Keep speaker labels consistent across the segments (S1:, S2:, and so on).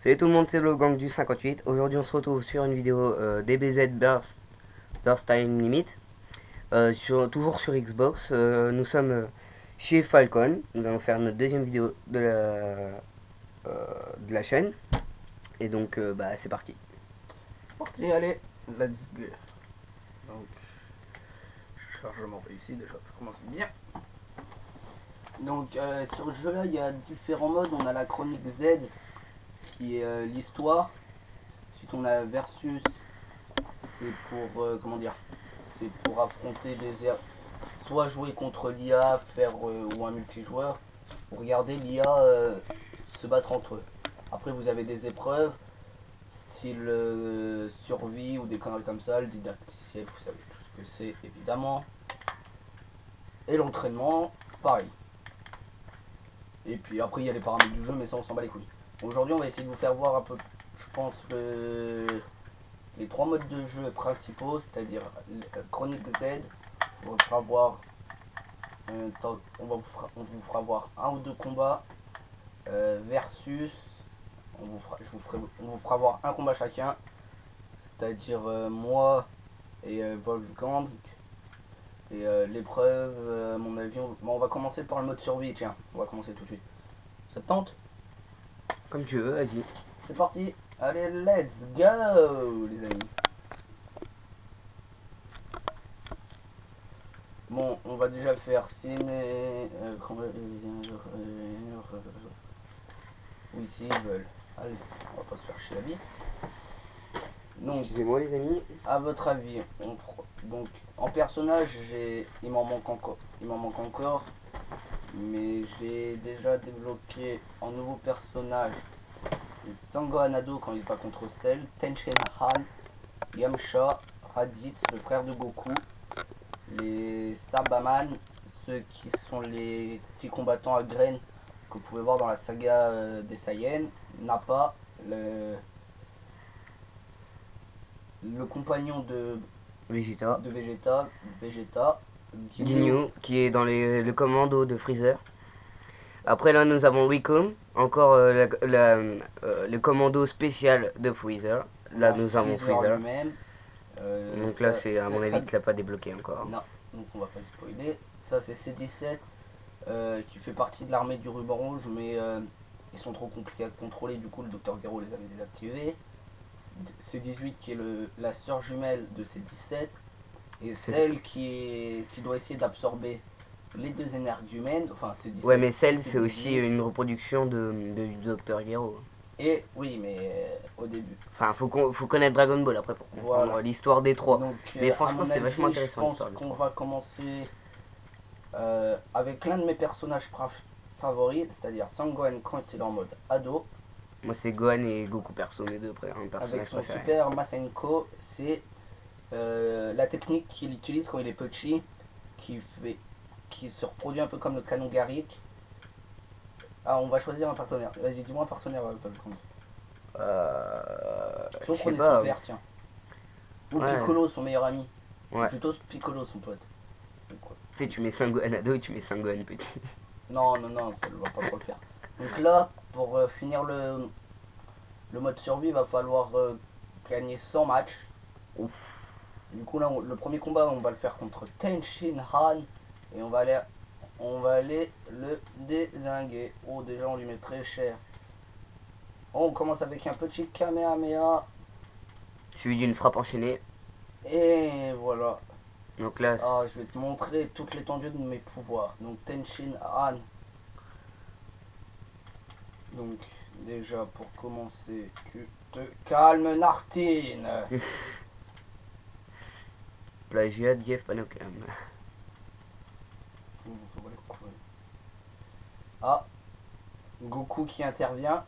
S1: Salut tout le monde, c'est le gang du 58. Aujourd'hui on se retrouve sur une vidéo DBZ Burst Time Limit, toujours sur Xbox. Nous sommes chez Falcon. Nous allons faire notre deuxième vidéo de la chaîne. Et donc bah c'est parti.
S2: Parti, allez, let's go. Donc, chargement réussi, déjà ça commence bien. Donc sur ce jeu là il y a différents modes. On a la chronique Z qui est l'histoire. Ensuite on a versus, c'est pour comment dire, c'est pour affronter soit jouer contre l'IA, faire ou un multijoueur, ou regarder l'IA se battre entre eux. Après vous avez des épreuves style survie ou des conneries comme ça, le didacticiel, vous savez tout ce que c'est évidemment. Et l'entraînement, pareil. Et puis après il y a les paramètres du jeu, mais ça on s'en bat les couilles. Aujourd'hui on va essayer de vous faire voir un peu, je pense, les trois modes de jeu principaux, c'est-à-dire Chronique Z. On vous fera voir on vous fera voir un ou deux combats, versus on vous fera voir un combat chacun, c'est-à-dire moi et Wolfgang. Et l'épreuve, à mon avis, on va commencer par le mode survie. Tiens, on va commencer tout de suite. Ça te tente?
S1: Comme tu veux, vas-y.
S2: C'est parti. Allez, let's go les amis. Bon, on va déjà faire ciné... oui, si ils veulent. Allez, on va pas se faire chier la vie. Donc,
S1: Excusez-moi les amis.
S2: à votre avis, donc en personnage, il m'en manque encore, mais j'ai déjà débloqué en nouveau personnage Zango Anado quand il va contre Cell, Tenshin Han, Yamcha, Raditz, le frère de Goku, les Sabaman, ceux qui sont les petits combattants à graines que vous pouvez voir dans la saga des Saiyans, Nappa, le compagnon de
S1: Vegeta.
S2: Vegeta,
S1: Ginyu qui est dans le commando de Freezer. Après là nous avons Wicom, encore le commando spécial de Freezer. Là nous avons Freezer.
S2: lui-même.
S1: Donc là c'est à mon avis que tu l'as pas débloqué encore.
S2: Non, donc on va pas spoiler. Ça c'est C17 qui fait partie de l'armée du ruban rouge, mais ils sont trop compliqués à contrôler, du coup le docteur Gero les avait désactivés. C18 qui est la sœur jumelle de C17 et celle qui doit essayer d'absorber les deux énergies humaines, enfin C17.
S1: Ouais mais Cell c'est aussi une reproduction du Dr Gero.
S2: Et oui, mais au début.
S1: Enfin, faut connaître Dragon Ball après pour comprendre l'histoire des trois.
S2: Donc,
S1: mais franchement, c'est vachement intéressant l'histoire
S2: des trois. Je pense qu'on va commencer avec l'un de mes personnages favoris, c'est-à-dire Sangohan quand il est en mode ado.
S1: Moi, c'est Gohan et Goku perso, mes deux personnages
S2: avec son
S1: préférés.
S2: super Masenko, c'est la technique qu'il utilise quand il est petit, qui se reproduit un peu comme le canon Garrick. Ah, on va choisir un partenaire. Vas-y, dis-moi un partenaire, Falcon. Si on prenait son père, tiens. Ou ouais. Piccolo, son meilleur ami. Ouais. Plutôt Piccolo, son pote.
S1: Tu sais, tu mets Sangohan ado et tu mets Sangohan petit.
S2: Non, ça ne va pas trop le faire. Donc là, pour finir le mode survie, il va falloir gagner 100 matchs. Ouf. Du coup, là, le premier combat, on va le faire contre Tenshin Han. Et on va aller le dézinguer. Oh, déjà, on lui met très cher. Oh, on commence avec un petit Kamehameha.
S1: Suivi d'une frappe enchaînée.
S2: Et voilà.
S1: Donc là,
S2: je vais te montrer toute l'étendue de mes pouvoirs. Donc, Tenshin Han. Donc, déjà, pour commencer, tu te calmes, Nartine.
S1: Plagiat, Jeff Panokam.
S2: Ah, Goku qui intervient.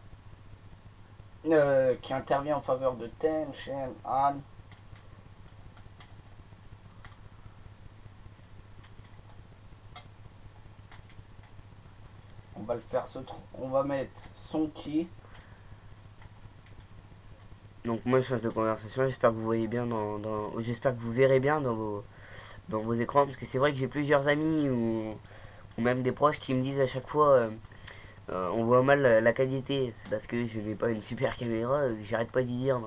S2: En faveur de Tenshin Han. On va le faire on va mettre son ki.
S1: Donc moi je change de conversation, j'espère que vous voyez bien j'espère que vous verrez bien dans vos écrans, parce que c'est vrai que j'ai plusieurs amis ou même des proches qui me disent à chaque fois on voit mal la qualité. C'est parce que je n'ai pas une super caméra. J'arrête pas d'y dire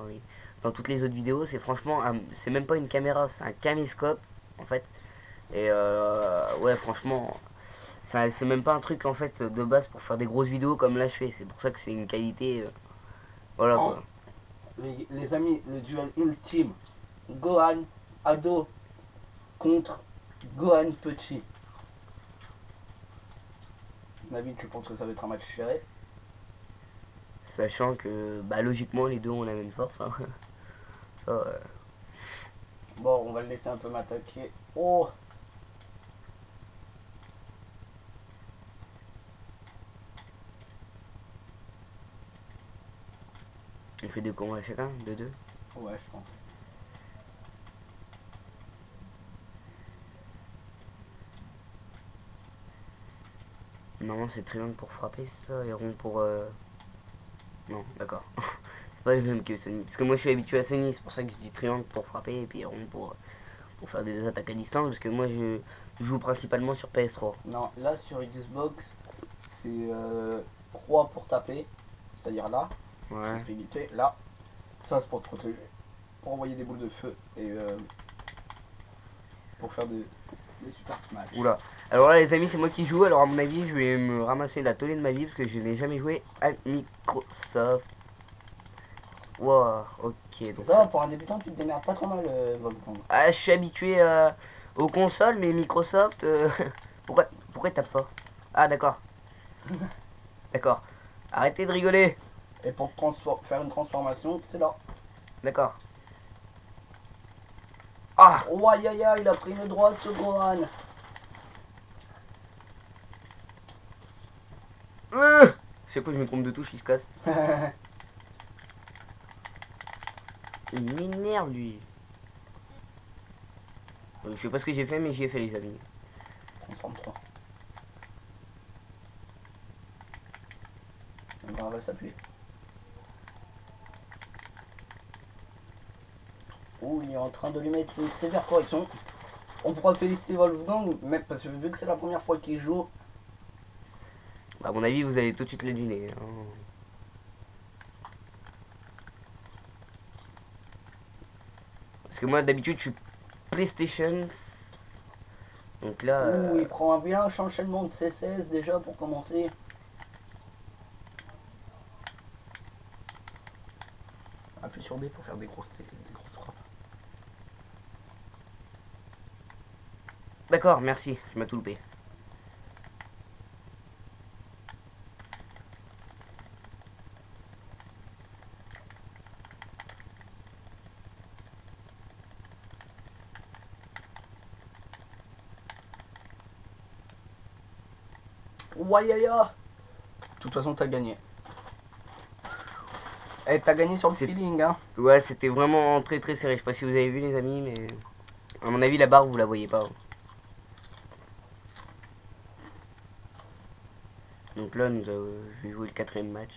S1: dans toutes les autres vidéos. C'est franchement, c'est même pas une caméra, c'est un caméscope en fait. Et ouais, franchement, c'est même pas un truc en fait de base pour faire des grosses vidéos comme là je fais. C'est pour ça que c'est une qualité. Voilà
S2: Oh,
S1: quoi.
S2: les amis, le duel ultime. Gohan ado contre Gohan petit. David, tu penses que ça va être un match serré?
S1: Sachant que bah, logiquement les deux ont la même force. Hein. Ça,
S2: Bon, on va le laisser un peu m'attaquer. Oh,
S1: on fait 2 combats chacun, 2-2.
S2: ouais, je pense.
S1: Normalement c'est triangle pour frapper ça et rond pour... Non, d'accord. C'est pas le même que Sony. Parce que moi je suis habitué à Sony, c'est pour ça que je dis triangle pour frapper et puis rond pour faire des attaques à distance. Parce que moi je joue principalement sur PS3.
S2: Non, là sur Xbox, c'est croix pour taper, c'est-à-dire là,
S1: Ouais.
S2: extrémité, là, ça c'est pour te protéger, pour envoyer des boules de feu et pour faire des super smash.
S1: Oula. Alors là les amis c'est moi qui joue, alors à mon avis je vais me ramasser la tolée de ma vie parce que je n'ai jamais joué à Microsoft. Wow, ok donc
S2: Ça, pour un débutant, tu te démerdes pas trop mal, Volcom.
S1: Ah, je suis habitué aux consoles, mais Microsoft... pourquoi il tape pas? Ah, d'accord. D'accord. Arrêtez de rigoler.
S2: Et pour faire une transformation, c'est là.
S1: D'accord. Ah.
S2: Oh aïe aïe aïe, il a pris une droite ce Gohan.
S1: Je sais pas, je me trompe de touche, il se casse. Il m'énerve, lui. Je sais pas ce que j'ai fait, mais j'y ai fait, les amis.
S2: Transforme 3. On va s'appuyer. Oh, il est en train de lui mettre une sévère correction. On pourra féliciter Wolfgang, mais parce que vu que c'est la première fois qu'il joue,
S1: À mon avis, vous allez tout de suite le deviner. Hein. Parce que moi, d'habitude, je suis PlayStation. Donc là...
S2: ouh, il prend un bien enchaînement de C16 déjà pour commencer. Appuie sur B pour faire des grosses frappes.
S1: D'accord, merci, je m'ai tout loupé.
S2: Ouaïaïa. De toute façon, t'as gagné. Eh, t'as gagné sur le feeling, hein.
S1: Ouais, c'était vraiment très très serré. Je sais pas si vous avez vu, les amis, mais à mon avis, la barre, vous la voyez pas. Donc là, je vais jouer le 4ème match.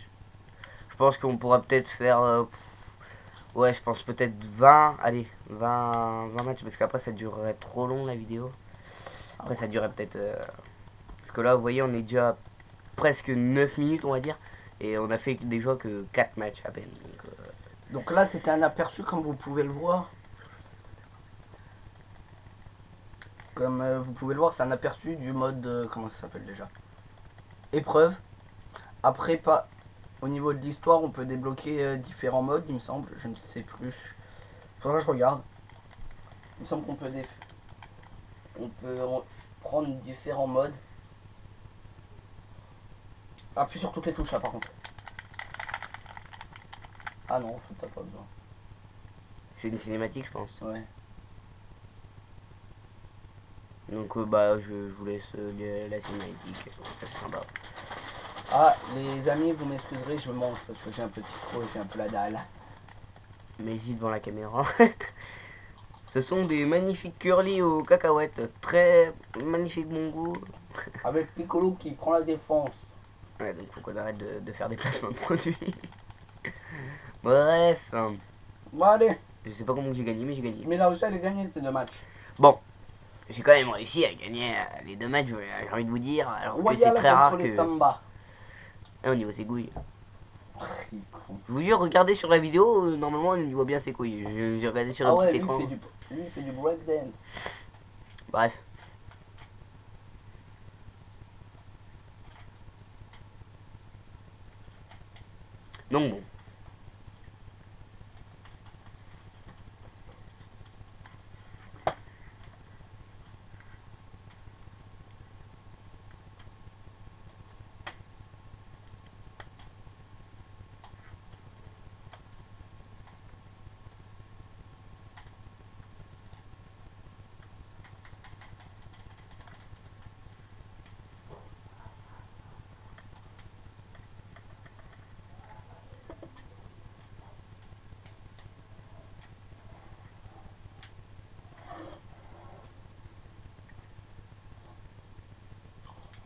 S1: Je pense qu'on pourra peut-être faire... ouais, je pense peut-être 20... Allez, 20 matchs, parce qu'après, ça durerait trop long, la vidéo. Après, ça durerait peut-être... parce que là, vous voyez, on est déjà presque 9 minutes, on va dire. Et on a fait déjà que 4 matchs à peine.
S2: Donc là, c'était un aperçu, comme vous pouvez le voir. Comme vous pouvez le voir, c'est un aperçu du mode... comment ça s'appelle déjà? Épreuve. Après, pas... Au niveau de l'histoire, on peut débloquer différents modes, il me semble. Je ne sais plus. Faudra que je regarde. Il me semble qu'on peut... On peut prendre différents modes. Appuie sur toutes les touches là, par contre. Ah non, t'as pas besoin.
S1: C'est une cinématique, je pense.
S2: Ouais.
S1: Donc, bah, je vous laisse la cinématique. Ça, c'est sympa.
S2: Ah, les amis, vous m'excuserez, je mange parce que j'ai un petit creux et j'ai un peu la dalle.
S1: Mais ici devant la caméra. Ce sont des magnifiques curly aux cacahuètes. Très magnifique bon goût.
S2: Avec Piccolo qui prend la défense.
S1: Ouais, donc faut qu'on arrête de faire des placements de produits. Bref.
S2: Bon, allez.
S1: Je sais pas comment j'ai gagné, mais j'ai gagné.
S2: Mais là aussi, elle est gagnée ces deux matchs.
S1: Bon. J'ai quand même réussi à gagner les 2 matchs, j'ai envie de vous dire. Alors que c'est
S2: Royal
S1: très rare
S2: contre les
S1: que...
S2: Samba.
S1: Ah, au niveau ses couilles.
S2: Il est con.
S1: Je vous jure, regardez sur la vidéo, normalement il voit bien ses couilles. J'ai regardé sur
S2: Ah
S1: le
S2: ouais,
S1: petit
S2: lui
S1: écran.
S2: il fait du breakdance.
S1: Bref. Donc bon.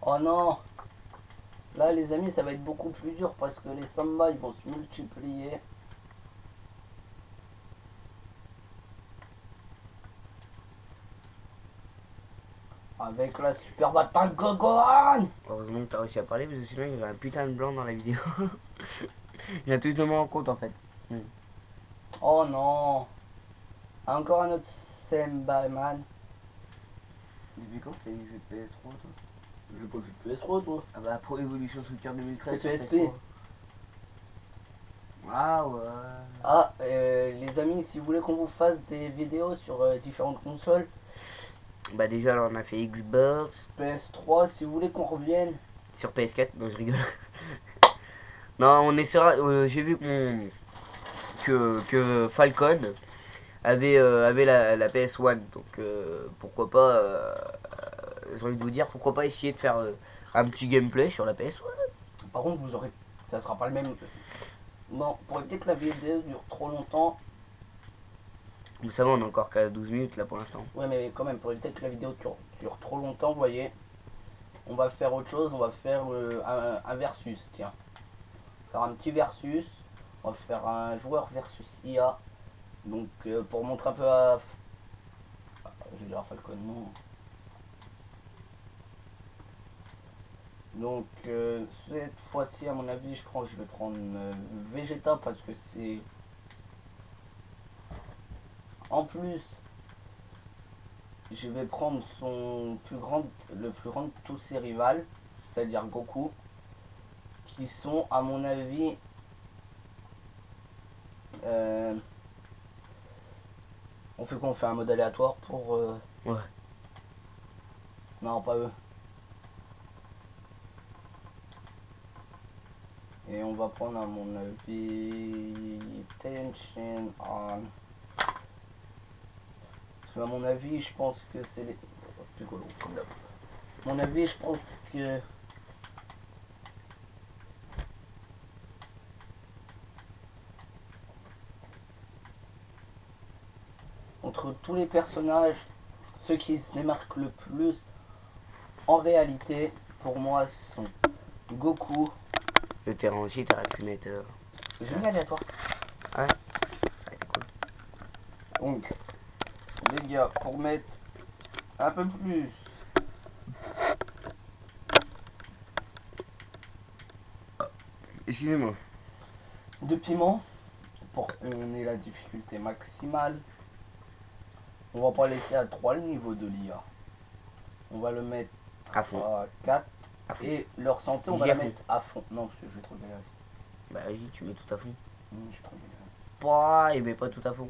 S2: Oh non. Là les amis, ça va être beaucoup plus dur parce que les samba ils vont se multiplier. Avec la super bataille Gohan.
S1: Heureusement que t'as réussi à parler parce que sinon il y avait un putain de blanc dans la vidéo. Il y a tout de en compte en fait.
S2: Oh non. Encore un autre Samba man.
S1: Depuis quand t'as eu le PS3 toi?
S2: J'ai pas vu de PS3 toi.
S1: Ah bah Pro Evolution Soccer 2013
S2: C'est
S1: sur
S2: PSP.
S1: PS3. Ah ouais.
S2: Ah, les amis, si vous voulez qu'on vous fasse des vidéos sur différentes consoles,
S1: Bah déjà alors on a fait Xbox,
S2: PS3, si vous voulez qu'on revienne.
S1: sur PS4, non je rigole. Non on essaiera, j'ai vu que Falcon avait la PS1, donc pourquoi pas, j'ai envie de vous dire, pourquoi pas essayer de faire un petit gameplay sur la PS1.
S2: Par contre, vous aurez, ça sera pas le même. Non, pour éviter que la vidéo dure trop longtemps.
S1: Vous savez on est encore qu'à 12 minutes là pour l'instant.
S2: Ouais, mais quand même, pour éviter que la vidéo dure trop longtemps, vous voyez, on va faire autre chose. On va faire un versus, tiens. Faire un petit versus. On va faire un joueur versus IA. Donc, pour montrer un peu à. Je vais dire à Falcon, non. Donc cette fois-ci, à mon avis, je vais prendre Vegeta parce que c'est en plus, je vais prendre le plus grand de tous ses rivales, c'est-à-dire Goku, qui sont à mon avis on fait quoi? On fait un mode aléatoire pour
S1: Ouais.
S2: non, pas eux. Et on va prendre à mon avis Tension on. Parce qu'à mon avis, je pense que c'est les rigolo comme d'hab. À mon avis, je pense que entre tous les personnages, ceux qui se démarquent le plus en réalité, pour moi, sont Goku.
S1: Le terrain aussi, t'aurais pu mettre.
S2: J'ai mis aléatoire.
S1: Ouais. Ouais, c'est cool.
S2: Donc, les gars, pour mettre un peu plus.
S1: Excusez-moi.
S2: De piment, pour qu'on ait la difficulté maximale, on va pas laisser à 3 le niveau de l'IA. On va le mettre
S1: À fond.
S2: à 4.
S1: À fond.
S2: Et leur santé, on va
S1: Vas-y,
S2: la
S1: à fond.
S2: mettre à fond. Non, parce que je vais trop galérer.
S1: Bah vas-y, tu mets tout à fond.
S2: Je vais trop galérer.
S1: Bah, et mais pas tout à fond.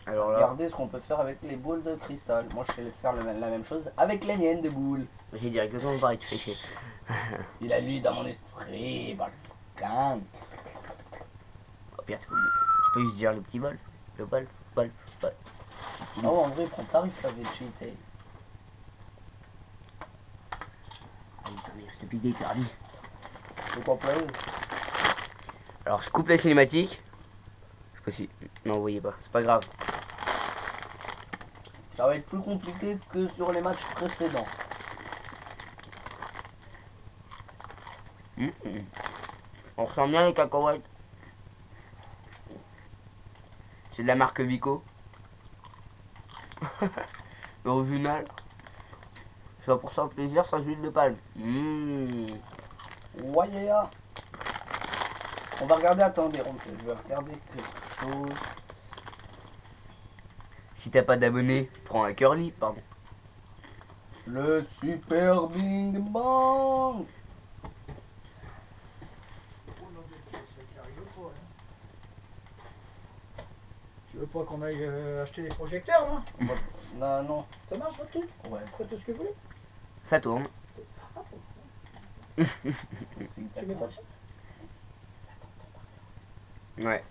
S1: Alors là,
S2: Regardez ce qu'on peut faire avec les boules de cristal. Moi, je vais faire la même chose avec les miennes de boules.
S1: j'ai dit exactement pareil, tu fais chier.
S2: Il a lu dans mon esprit, Balkan.
S1: Au pire, tu peux juste dire le petit bol. Le bol, bol, bol.
S2: Ah ouais, en vrai, il prend tarif la Vegeta.
S1: Allez, ta mère, je te pique des cardis.
S2: C'est quoi plein?
S1: Alors, je coupe la cinématique. Je sais pas si. Non, vous voyez pas, c'est pas grave.
S2: Ça va être plus compliqué que sur les matchs précédents.
S1: On ressent bien les cacahuètes. C'est de la marque Vico. L'original. 100% plaisir sans huile de palme.
S2: Ouais, yeah. On va regarder, attendez, je vais regarder quelque chose.
S1: Si t'as pas d'abonnés, prends un curly, pardon.
S2: Le Super Bing Bang.
S3: Tu veux pas qu'on aille acheter des projecteurs là?
S2: Non, non.
S3: Ça marche votre truc?
S2: Ouais.
S3: Faites tout ce que vous voulez.
S1: Ça tourne.
S3: Tu mets pas ça?
S1: Ouais.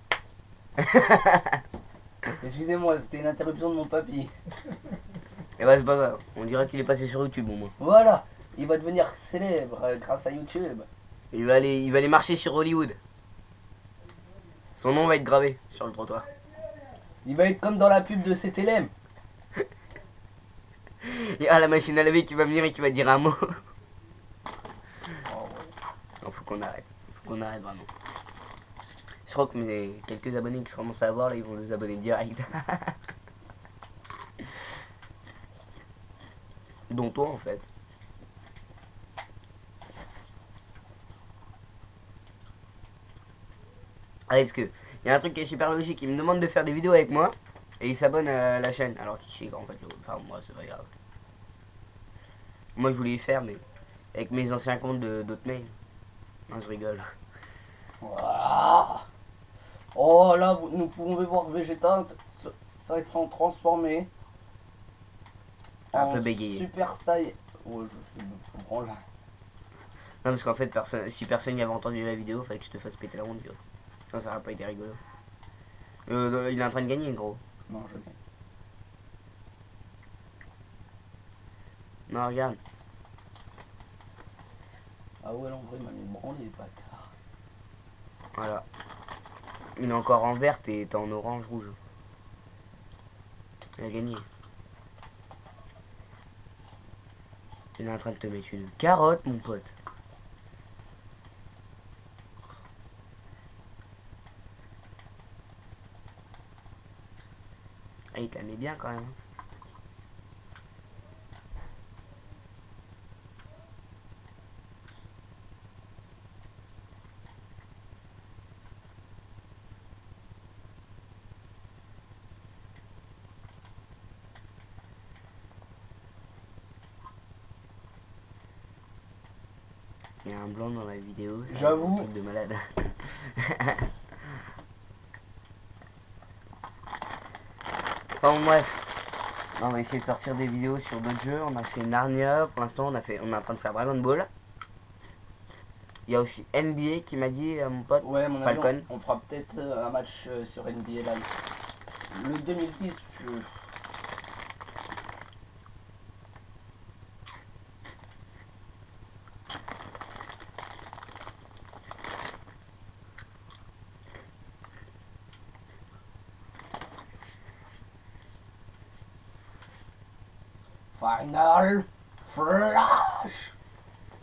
S2: Excusez-moi, c'était une interruption de mon papy.
S1: Et bah c'est pas grave, on dirait qu'il est passé sur YouTube au moins.
S2: Voilà, il va devenir célèbre grâce à YouTube.
S1: Il va aller marcher sur Hollywood. Son nom va être gravé sur le trottoir.
S2: Il va être comme dans la pub de CTLM.
S1: Et la machine à laver qui va venir et qui va dire un mot.
S2: Oh, ouais.
S1: Non, faut qu'on arrête. Faut qu'on arrête vraiment. Je crois que mes quelques abonnés que je commence à avoir là, ils vont les abonner direct. Dont toi en fait. Allez, parce que il y a un truc qui est super logique, il me demande de faire des vidéos avec moi et il s'abonne à la chaîne alors qu'il sait en fait enfin moi c'est pas grave. Moi je voulais y faire mais avec mes anciens comptes d'autres mails. Non je rigole.
S2: Voilà. Oh là, nous pouvons voir Vegeta, ça va être transformé
S1: Un
S2: en
S1: peu bégayé.
S2: Super Saiyan. Ouais, je comprends là.
S1: Non parce qu'en fait si personne n'y avait entendu la vidéo, fallait que je te fasse péter la honte, tu vois. Ça aurait pas été rigolo. Il est en train de gagner gros.
S2: Non, je gagne.
S1: Non regarde.
S2: Ah ouais, en vrai, il m'a mis branlé, bâtard.
S1: Voilà. Il est encore en vert et t'es en orange rouge. Il a gagné. Il est en train de te mettre une carotte mon pote. Ah il te la met bien quand même. Il y a un blanc dans la vidéo.
S2: J'avoue.
S1: Un truc de malade. Enfin bon, bref. On va essayer de sortir des vidéos sur d'autres jeux. On a fait Narnia. Pour l'instant on est en train de faire Dragon Ball. Il y a aussi NBA qui m'a dit mon pote
S2: Ouais, mon avis,
S1: Falcon.
S2: on fera peut-être un match sur NBA Live. Le 2010, Final Flash.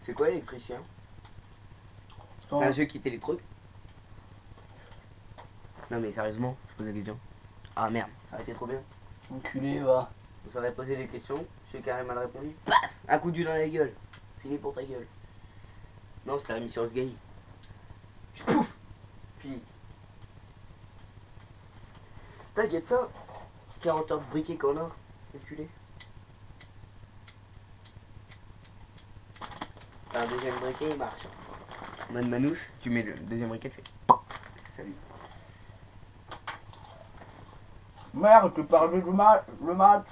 S1: C'est quoi l'électricien? C'est un jeu qui électrocute. Non mais sérieusement, je pose la question. Ah merde, ça aurait été trop bien.
S2: Enculé, va.
S1: Vous aurez posé des questions, je sais carrément mal répondu. Paf, un coup de jus dans la gueule. Fini pour ta gueule. Non, c'était la mission Sgay. Pouf. Fini. T'inquiète ça. 40 heures de briquet qu'on a. Enculé. Un deuxième briquet il marche. En mode manouche, tu mets le deuxième briquet, tu fais. Salut.
S2: Merde, tu parles du le match.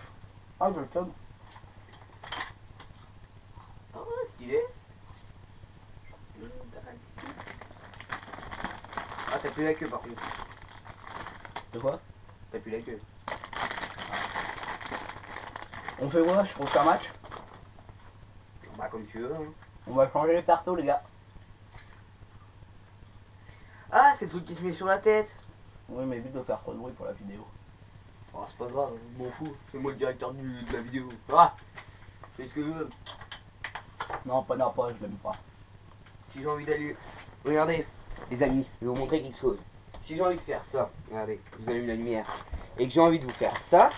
S2: Ah, je le sonne.
S1: Oh, stylé. Ah, t'as plus la queue par contre.
S2: De quoi?
S1: T'as plus la queue.
S2: On fait quoi? On fait un match?
S1: Bah, comme tu veux. Hein.
S2: On va changer les persos, les gars.
S1: Ah, c'est le truc qui se met sur la tête.
S2: Oui, mais évite de faire trop de bruit pour la vidéo.
S1: Oh, c'est pas grave, je m'en fous. C'est moi le directeur de la vidéo. Ah, je fais ce que je veux.
S2: Non, pas, je l'aime pas.
S1: Si j'ai envie d'aller. Regardez, les amis, je vais vous montrer quelque chose. Si j'ai envie de faire ça, regardez, vous allumez la lumière. Et que j'ai envie de vous faire ça.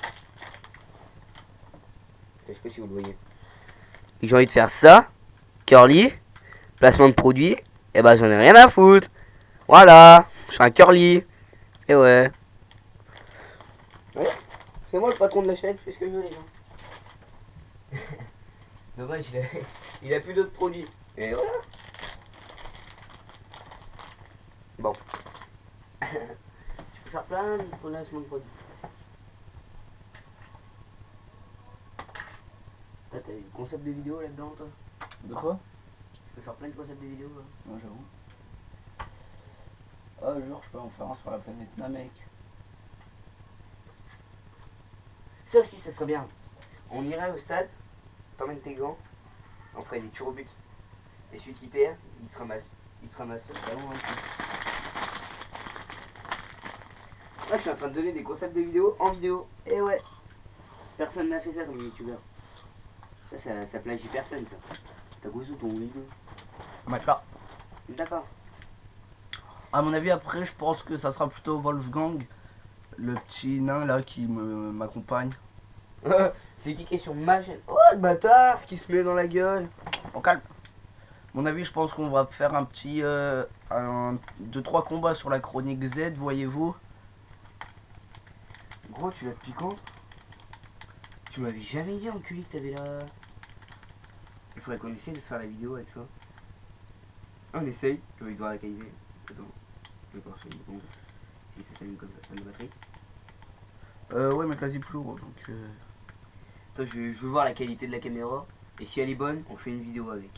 S1: Je sais pas si vous le voyez. Et que j'ai envie de faire ça. Curly. Placement de produit. Eh bah j'en ai rien à foutre. Voilà, je suis un curly. Et ouais. C'est moi le patron de la chaîne, je fais ce que je veux les gens. Dommage, il a plus d'autres produits. Et voilà. Bon. Je peux faire plein de placements de produits. T'as des concepts de vidéos là-dedans toi?
S2: De quoi?
S1: Tu peux faire plein de concepts de vidéos là.
S2: Moi j'avoue. Un jour je peux en faire un sur la planète Namek.
S1: Ça aussi ça serait bien. On irait au stade, t'emmènes tes gants, on ferait des tirs au but. Et celui qui perd, il se ramasse le ballon. Là je suis en train de donner des concepts de vidéos en vidéo. Et ouais. Personne n'a fait ça comme youtubeur. Ça plagie personne ça. T'as quoi sous ton vidéo?
S2: D'accord.
S1: D'accord.
S2: À mon avis après je pense que ça sera plutôt Wolfgang, le petit nain là qui m'accompagne.
S1: C'est qui est sur ma chaîne? Oh le bâtard, ce qui se met dans la gueule.
S2: Au calme. Mon avis je pense qu'on va faire un petit 2-3 combats sur la chronique Z, voyez-vous.
S1: Gros tu l'as depuis quand? Tu m'avais jamais dit enculé que t'avais la... Il faudrait qu'on essaye de faire la vidéo avec ça. On essaye, je vais voir la qualité. Attends, je vais voir si ça s'allume comme ça, la batterie.
S2: Ouais mais quasi plus gros donc
S1: Attends, je veux voir la qualité de la caméra. Et si elle est bonne, on fait une vidéo avec.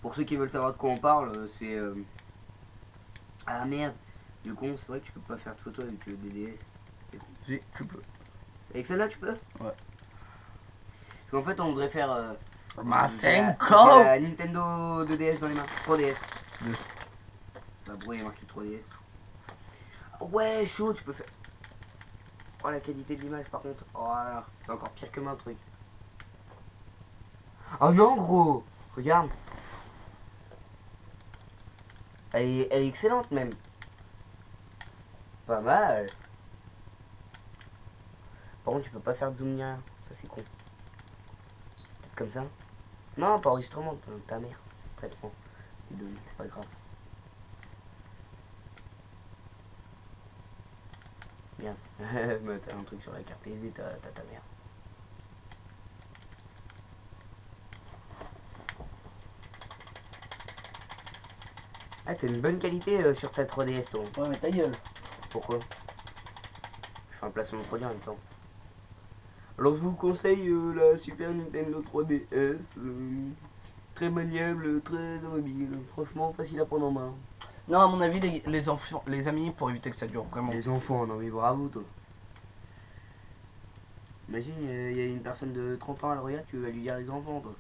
S1: Pour ceux qui veulent savoir de quoi on parle, c'est... Ah merde, du con, c'est vrai que tu peux pas faire de photo avec le DDS.
S2: si tu peux.
S1: Avec celle-là tu peux?
S2: Ouais.
S1: Parce qu'en fait on voudrait faire...
S2: Masenko
S1: la Nintendo 2DS dans les mains. 3DS. La brouille est marqué 3DS. Ouais, chaud, tu peux faire... Oh la qualité de l'image par contre. Oh là, c'est encore pire que mon truc. Oh non gros, regarde. Elle est excellente même. Pas mal. Par contre tu peux pas faire de zoom ni rien. Ça c'est con. Peut-être comme ça. Non, pas enregistrement, ta mère. Traitement. C'est pas grave. Bien. Mais t'as un truc sur la carte SD, t'as ta mère. Ah, t'as une bonne qualité sur ta 3DS, toi.
S2: Ouais mais ta gueule.
S1: Pourquoi? Je fais un placement de produit en même temps. Alors je vous conseille la Super Nintendo 3DS. Très maniable, très mobile. Franchement, facile à prendre en main.
S2: Non à mon avis les enfants, les amis, pour éviter que ça dure vraiment.
S1: Les enfants, non mais bravo toi. Imagine, il y a une personne de 30 ans, elle regarde, tu vas lui dire les enfants toi.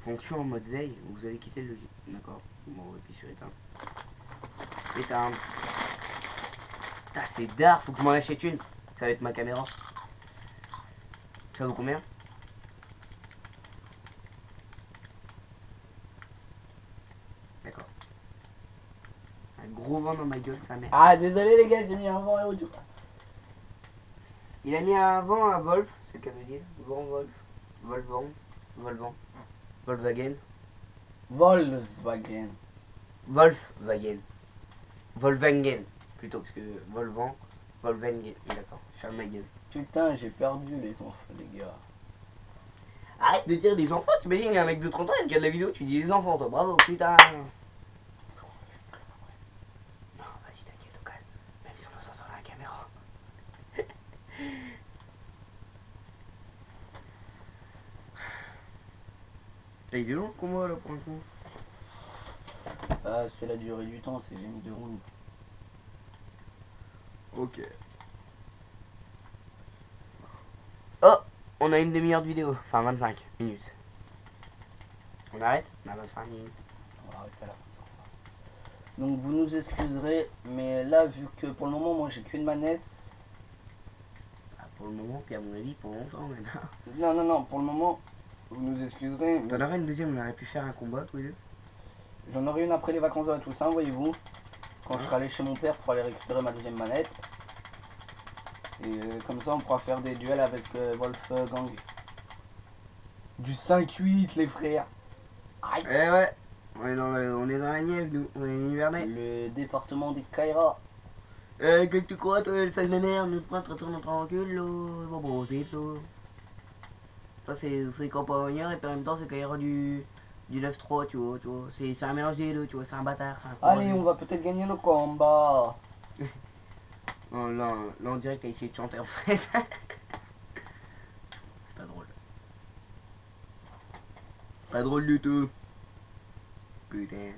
S1: Fonction en mode veille, vous avez quitté le logis. D'accord, bon on va appuyer sur éteindre. Éteindre. Ah c'est d'art, faut que je m'en achète une. Ça va être ma caméra. Ça vaut combien? D'accord. Un gros vent dans ma gueule, sa mère.
S2: Ah désolé les gars, j'ai mis un vent et audio.
S1: Il a mis un vent à Wolf, c'est ce qu'elle veut dire. Vent Wolf. Volvent. Volvent. Volkswagen.
S2: Volkswagen.
S1: Wolfwagen. Volkswagen. Plutôt parce que Volvent. Volkswagen. D'accord. Charles ma gueule.
S2: Putain j'ai perdu les enfants les gars.
S1: Arrête de dire des enfants, t'imagines, il y a un mec de 30 ans, il regarde la vidéo, tu dis les enfants, toi, bravo, putain. Non, vas-y, t'inquiète, au calme. Même si on s'en sort la caméra. Et il est long le combat là pour un coup.
S2: Ah c'est la durée du temps, c'est j'ai mis 2 rondes.
S1: Ok. Oh, on a une demi-heure de vidéo, enfin 25 minutes. On arrête? On a 25 minutes.
S2: On va arrêter là. Donc vous nous excuserez, mais là vu que pour le moment moi j'ai qu'une manette.
S1: Ah, pour le moment, puis à mon avis pour longtemps maintenant.
S2: Non non non, pour le moment vous nous excuserez.
S1: T'en aurais une deuxième, on aurait pu faire un combat tous les deux.
S2: J'en aurai une après les vacances de la Toussaint, voyez-vous. Quand
S1: Hein?
S2: je serai allé chez mon père pour aller récupérer ma deuxième manette. Et comme ça on pourra faire des duels avec Wolfgang. Du 5-8 les frères. Aïe.
S1: Eh ouais, on est dans la Nièvre, nous, on est Nivernais.
S2: Le département des Kaira.
S1: Qu'est-ce que tu crois, toi, le sac de merde, nous prends, retourne tranquille, là, bon, c'est tout. Ça, c'est campagnard, et puis en même temps, c'est Kaira du 9-3, tu vois, c'est un mélange des deux, tu vois, c'est un bâtard.
S2: Allez, on va peut-être gagner le combat.
S1: Non, là, on dirait que t'as essayé de chanter, en fait. C'est pas drôle. Pas drôle du tout. Putain.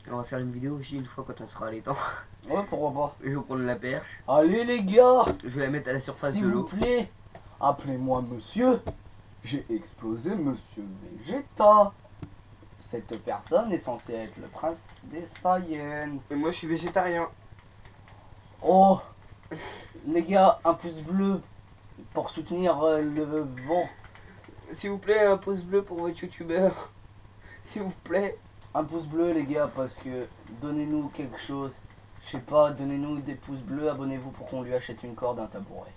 S1: On va faire une vidéo aussi une fois quand on sera à l'étang.
S2: Ouais, pourquoi pas.
S1: Je vais prendre la perche.
S2: Allez les gars,
S1: Je vais la mettre à la surface
S2: s'il
S1: de
S2: vous
S1: l'eau.
S2: plaît, appelez-moi monsieur. J'ai explosé Monsieur Vegeta. Cette personne est censée être le prince des Saiyans.
S1: Et moi je suis végétarien.
S2: Oh, les gars, un pouce bleu pour soutenir le vent.
S1: S'il vous plaît, un pouce bleu pour votre youtubeur. S'il vous plaît.
S2: Un pouce bleu les gars, parce que donnez-nous quelque chose. Je sais pas, donnez-nous des pouces bleus, abonnez-vous pour qu'on lui achète une corde, un tabouret.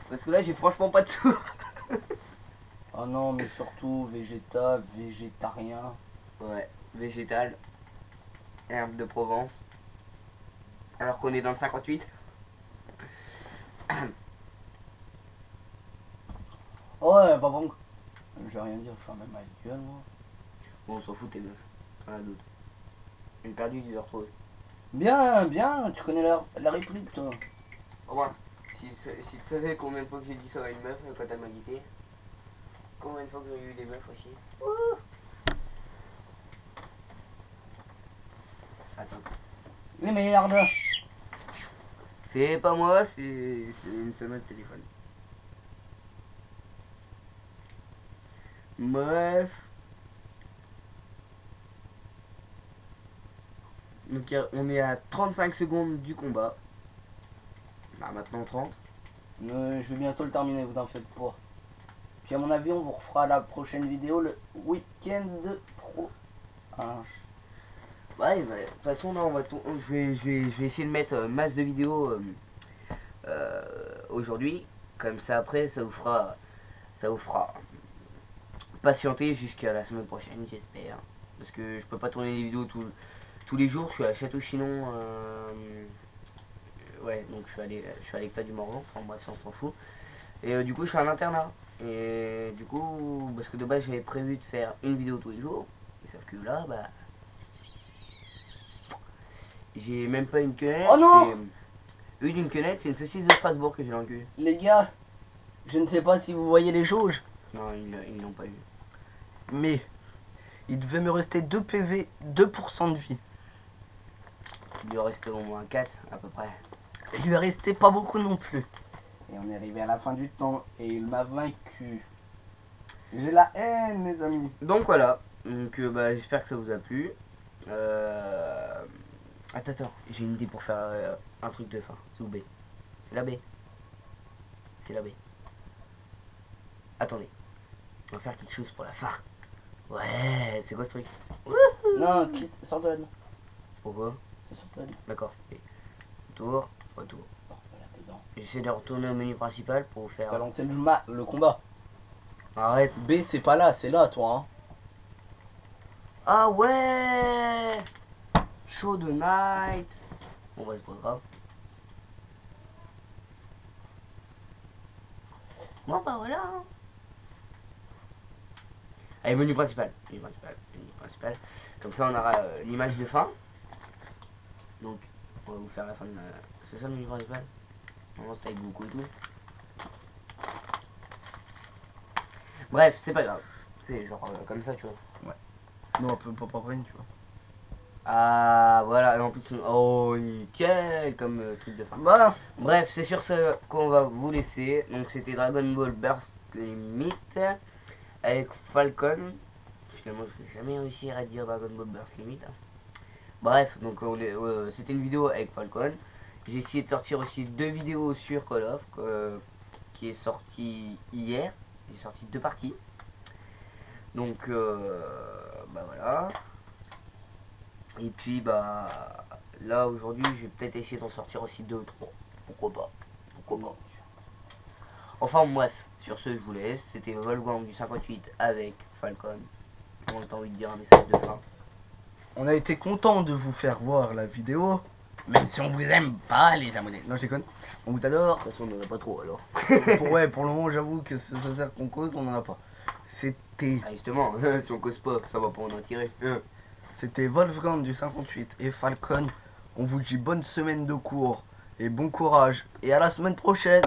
S1: Parce que là j'ai franchement pas de sous.
S2: Oh non, mais surtout Vegeta, végétarien.
S1: Ouais, végétal. Herbe de Provence. Alors qu'on est dans le 58.
S2: Ouais, bah bon. Je vais rien dire, je suis même ma gueule moi.
S1: Bon, on s'en fout tes meufs. Rien d'autre. J'ai perdu, tu les retrouver.
S2: Bien, bien, tu connais la réplique toi.
S1: Au revoir. Si tu savais combien de fois que j'ai dit ça à une meuf quand elle m'a quitté. Combien de fois que j'ai eu des meufs aussi. Ouh. Attends.
S2: Les merdes.
S1: C'est pas moi, c'est une sonnette de téléphone. Bref. Donc on est à 35 secondes du combat. Bah maintenant 30.
S2: Je vais bientôt le terminer, vous en faites pas. Puis à mon avis, on vous refera la prochaine vidéo le week-end pro. Ah.
S1: Ouais, bah, de toute façon là je vais essayer de mettre masse de vidéos aujourd'hui. Comme ça après ça vous fera patienter jusqu'à la semaine prochaine, j'espère. Parce que je peux pas tourner des vidéos tous les jours, je suis à Château-Chinon. Ouais, donc je suis à l'État du Morvan, enfin bref, ça on s'en fout. Et du coup, je suis en internat. Et du coup, parce que de base, j'avais prévu de faire une vidéo tous les jours. Et sauf que là, bah. J'ai même pas une quenette.
S2: Oh non!
S1: Une quenette, c'est une saucisse de Strasbourg que j'ai dans le cul.
S2: Les gars, je ne sais pas si vous voyez les jauges,
S1: Non, ils l'ont pas eu.
S2: mais il devait me rester 2 PV, 2% de vie.
S1: Il doit rester au moins 4 à peu près.
S2: Il lui est resté pas beaucoup non plus. Et on est arrivé à la fin du temps et il m'a vaincu. J'ai la haine, les amis.
S1: Donc voilà. Donc bah, j'espère que ça vous a plu. Attends, j'ai une idée pour faire un truc de fin. C'est où B? C'est la B. C'est la B. Attendez. On va faire quelque chose pour la fin. Ouais, c'est quoi ce truc?
S2: Non, quitte, sors de la dedans.
S1: Pourquoi?
S2: Sors de la dedans.
S1: D'accord. Retour.
S2: Là-dedans.
S1: J'essaie de retourner au menu principal pour vous faire.
S2: T'as lancé le combat.
S1: Arrête.
S2: B, c'est pas là, c'est là, toi. Hein.
S1: Ah ouais. Show the night. Bon bah c'est pas grave. Bon bah voilà. Allez, menu principal. Menu principal. Comme ça on aura l'image de fin. Donc on va vous faire la fin de la... C'est ça le menu principal? Non, c'est avec beaucoup et tout. Bref, c'est pas grave. C'est genre comme ça, tu vois.
S2: Ouais. Non, un peu pas tu vois.
S1: Ah, voilà. Et en plus, oh, nickel comme truc de fin.
S2: Voilà.
S1: Bref, c'est sur ce qu'on va vous laisser. Donc, c'était Dragon Ball Burst Limit avec Falcon. Finalement, je vais jamais réussir à dire Dragon Ball Burst Limit. Bref, donc c'était une vidéo avec Falcon. J'ai essayé de sortir aussi 2 vidéos sur Call of qui est sorti hier. J'ai sorti 2 parties. Donc bah voilà. Et puis bah là aujourd'hui je vais peut-être essayer d'en sortir aussi 2 ou 3. Pourquoi pas. Pourquoi pas. Enfin bref, sur ce je vous laisse, c'était Wolfgang du 58 avec Falcon. On a envie de dire un message de fin.
S2: On a été content de vous faire voir la vidéo, même si on vous aime pas les abonnés. Non, je déconne, on vous adore.
S1: De toute façon on n'en a pas trop alors.
S2: Pour le moment j'avoue que ça sert qu'on cause, on en a pas. C'était
S1: Ah justement, si on cause pas, ça va pas en tirer.
S2: C'était Wolfgang du 58 et Falcon. On vous dit bonne semaine de cours et bon courage et à la semaine prochaine.